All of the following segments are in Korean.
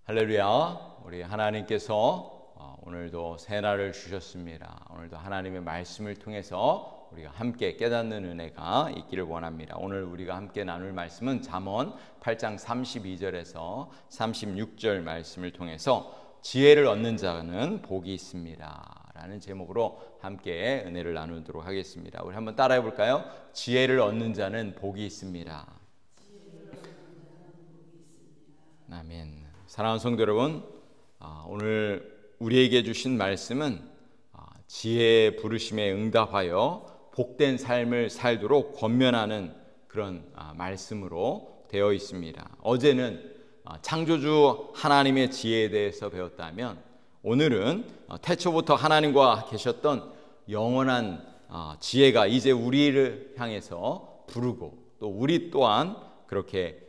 할렐루야. 우리 하나님께서 오늘도 새 날을 주셨습니다. 오늘도 하나님의 말씀을 통해서 우리가 함께 깨닫는 은혜가 있기를 원합니다. 오늘 우리가 함께 나눌 말씀은 잠언 8장 32절에서 36절 말씀을 통해서 지혜를 얻는 자는 복이 있습니다 라는 제목으로 함께 은혜를 나누도록 하겠습니다. 우리 한번 따라해 볼까요? 지혜를 얻는 자는 복이 있습니다. 아멘. 사랑하는 성도 여러분, 오늘 우리에게 주신 말씀은 지혜의 부르심에 응답하여 복된 삶을 살도록 권면하는 그런 말씀으로 되어 있습니다. 어제는 창조주 하나님의 지혜에 대해서 배웠다면 오늘은 태초부터 하나님과 계셨던 영원한 지혜가 이제 우리를 향해서 부르고 또 우리 또한 그렇게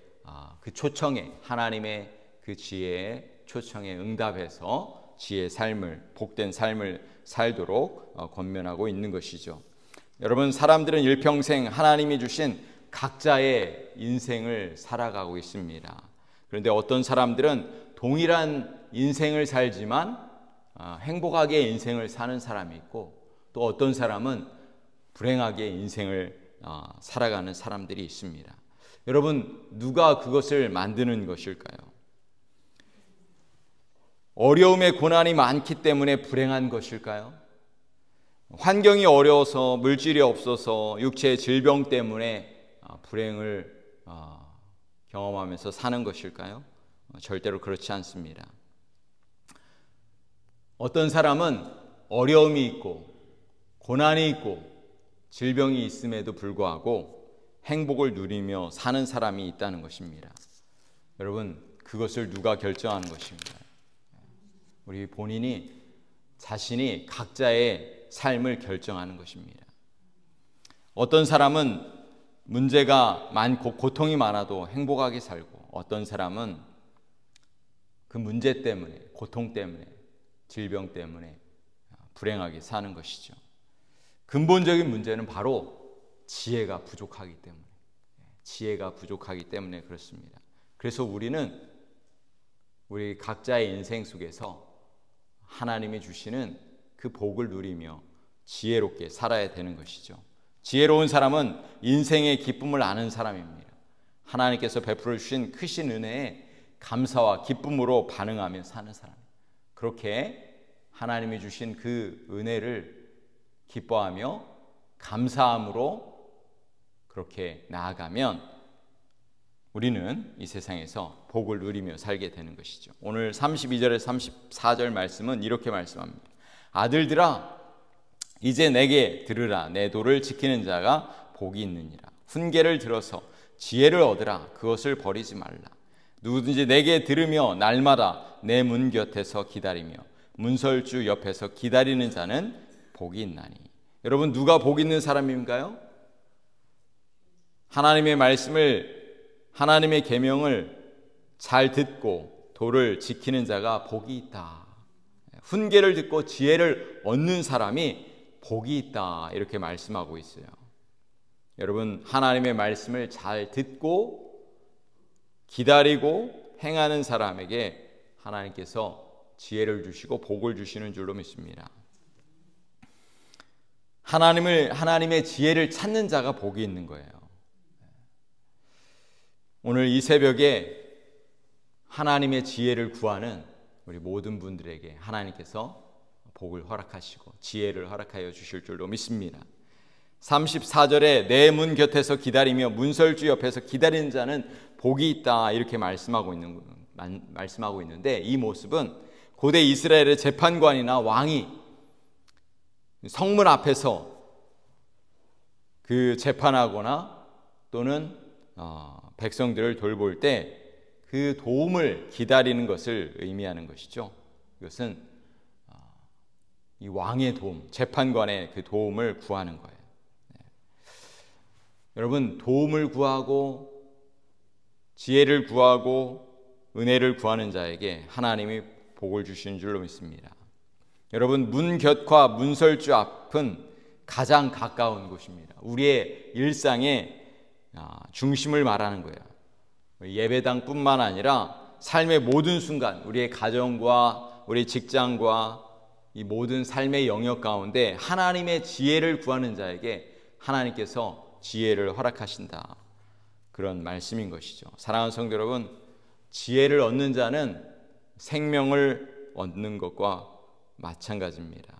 그 초청에 하나님의 그 지혜의 초청에 응답해서 지혜의 삶을 복된 삶을 살도록 권면하고 있는 것이죠. 여러분, 사람들은 일평생 하나님이 주신 각자의 인생을 살아가고 있습니다. 그런데 어떤 사람들은 동일한 인생을 살지만 행복하게 인생을 사는 사람이 있고 또 어떤 사람은 불행하게 인생을 살아가는 사람들이 있습니다. 여러분, 누가 그것을 만드는 것일까요? 어려움의 고난이 많기 때문에 불행한 것일까요? 환경이 어려워서 물질이 없어서 육체의 질병 때문에 불행을 경험하면서 사는 것일까요? 절대로 그렇지 않습니다. 어떤 사람은 어려움이 있고 고난이 있고 질병이 있음에도 불구하고 행복을 누리며 사는 사람이 있다는 것입니다. 여러분, 그것을 누가 결정하는 것입니다? 우리 본인이 자신이 각자의 삶을 결정하는 것입니다. 어떤 사람은 문제가 많고 고통이 많아도 행복하게 살고 어떤 사람은 그 문제 때문에 고통 때문에 질병 때문에 불행하게 사는 것이죠. 근본적인 문제는 바로 지혜가 부족하기 때문에 그렇습니다. 그래서 우리는 우리 각자의 인생 속에서 하나님이 주시는 그 복을 누리며 지혜롭게 살아야 되는 것이죠. 지혜로운 사람은 인생의 기쁨을 아는 사람입니다. 하나님께서 베풀어 주신 크신 은혜에 감사와 기쁨으로 반응하며 사는 사람. 그렇게 하나님이 주신 그 은혜를 기뻐하며 감사함으로 그렇게 나아가면 우리는 이 세상에서 복을 누리며 살게 되는 것이죠. 오늘 32절에서 34절 말씀은 이렇게 말씀합니다. 아들들아, 이제 내게 들으라. 내 도를 지키는 자가 복이 있느니라. 훈계를 들어서 지혜를 얻으라. 그것을 버리지 말라. 누구든지 내게 들으며 날마다 내 문 곁에서 기다리며 문설주 옆에서 기다리는 자는 복이 있나니. 여러분, 누가 복 있는 사람인가요? 하나님의 말씀을, 하나님의 계명을 잘 듣고 도를 지키는 자가 복이 있다. 훈계를 듣고 지혜를 얻는 사람이 복이 있다. 이렇게 말씀하고 있어요. 여러분, 하나님의 말씀을 잘 듣고 기다리고 행하는 사람에게 하나님께서 지혜를 주시고 복을 주시는 줄로 믿습니다. 하나님의 지혜를 찾는 자가 복이 있는 거예요. 오늘 이 새벽에 하나님의 지혜를 구하는 우리 모든 분들에게 하나님께서 복을 허락하시고 지혜를 허락하여 주실 줄로 믿습니다. 34절에 내 문 곁에서 기다리며 문설주 옆에서 기다리는 자는 복이 있다. 이렇게 말씀하고 있는데 이 모습은 고대 이스라엘의 재판관이나 왕이 성문 앞에서 그 재판하거나 또는 백성들을 돌볼 때 그 도움을 기다리는 것을 의미하는 것이죠. 이것은 이 왕의 도움, 재판관의 그 도움을 구하는 거예요. 여러분, 도움을 구하고 지혜를 구하고 은혜를 구하는 자에게 하나님이 복을 주시는 줄로 믿습니다. 여러분, 문 곁과 문설주 앞은 가장 가까운 곳입니다. 우리의 일상에 중심을 말하는 거예요. 예배당뿐만 아니라 삶의 모든 순간, 우리의 가정과 우리 직장과 이 모든 삶의 영역 가운데 하나님의 지혜를 구하는 자에게 하나님께서 지혜를 허락하신다. 그런 말씀인 것이죠. 사랑하는 성도 여러분, 지혜를 얻는 자는 생명을 얻는 것과 마찬가지입니다.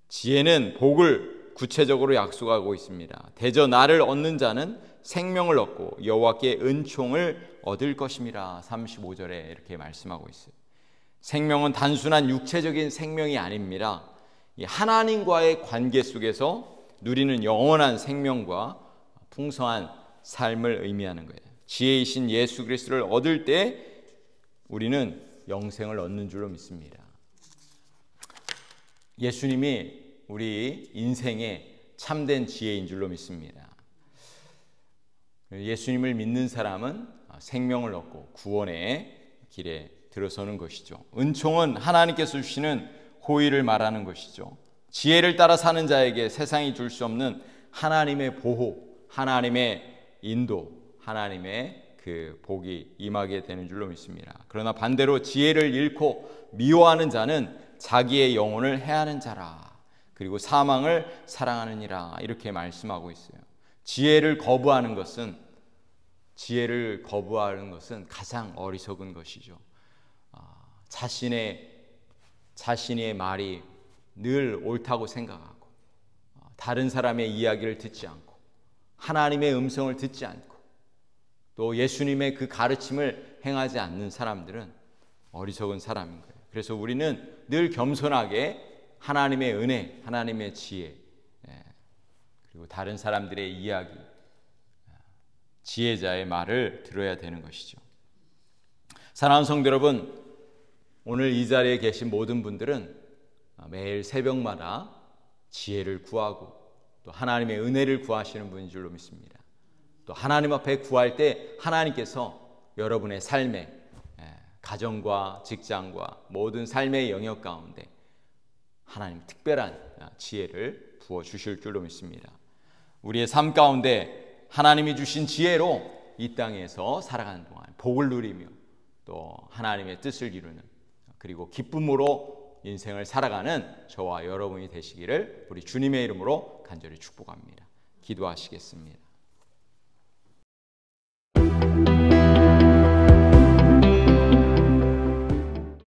지혜는 복을 구체적으로 약속하고 있습니다. 대저 나를 얻는 자는 생명을 얻고 여호와께 은총을 얻을 것임이라. 35절에 이렇게 말씀하고 있어요. 생명은 단순한 육체적인 생명이 아닙니다. 하나님과의 관계 속에서 누리는 영원한 생명과 풍성한 삶을 의미하는 거예요. 지혜이신 예수 그리스도를 얻을 때 우리는 영생을 얻는 줄로 믿습니다. 예수님이 우리 인생의 참된 지혜인 줄로 믿습니다. 예수님을 믿는 사람은 생명을 얻고 구원의 길에 들어서는 것이죠. 은총은 하나님께서 주시는 호의를 말하는 것이죠. 지혜를 따라 사는 자에게 세상이 줄 수 없는 하나님의 보호, 하나님의 인도, 하나님의 그 복이 임하게 되는 줄로 믿습니다. 그러나 반대로 지혜를 잃고 미워하는 자는 자기의 영혼을 해하는 자라. 그리고 사망을 사랑하느니라. 이렇게 말씀하고 있어요. 지혜를 거부하는 것은 가장 어리석은 것이죠. 자신의 말이 늘 옳다고 생각하고 다른 사람의 이야기를 듣지 않고 하나님의 음성을 듣지 않고 또 예수님의 그 가르침을 행하지 않는 사람들은 어리석은 사람인 거예요. 그래서 우리는 늘 겸손하게 하나님의 은혜, 하나님의 지혜, 그리고 다른 사람들의 이야기, 지혜자의 말을 들어야 되는 것이죠. 사랑하는 성도 여러분, 오늘 이 자리에 계신 모든 분들은 매일 새벽마다 지혜를 구하고 또 하나님의 은혜를 구하시는 분인 줄로 믿습니다. 또 하나님 앞에 구할 때 하나님께서 여러분의 삶에 가정과 직장과 모든 삶의 영역 가운데 하나님 특별한 지혜를 부어주실 줄로 믿습니다. 우리의 삶 가운데 하나님이 주신 지혜로 이 땅에서 살아가는 동안 복을 누리며 또 하나님의 뜻을 이루는 그리고 기쁨으로 인생을 살아가는 저와 여러분이 되시기를 우리 주님의 이름으로 간절히 축복합니다. 기도하시겠습니다.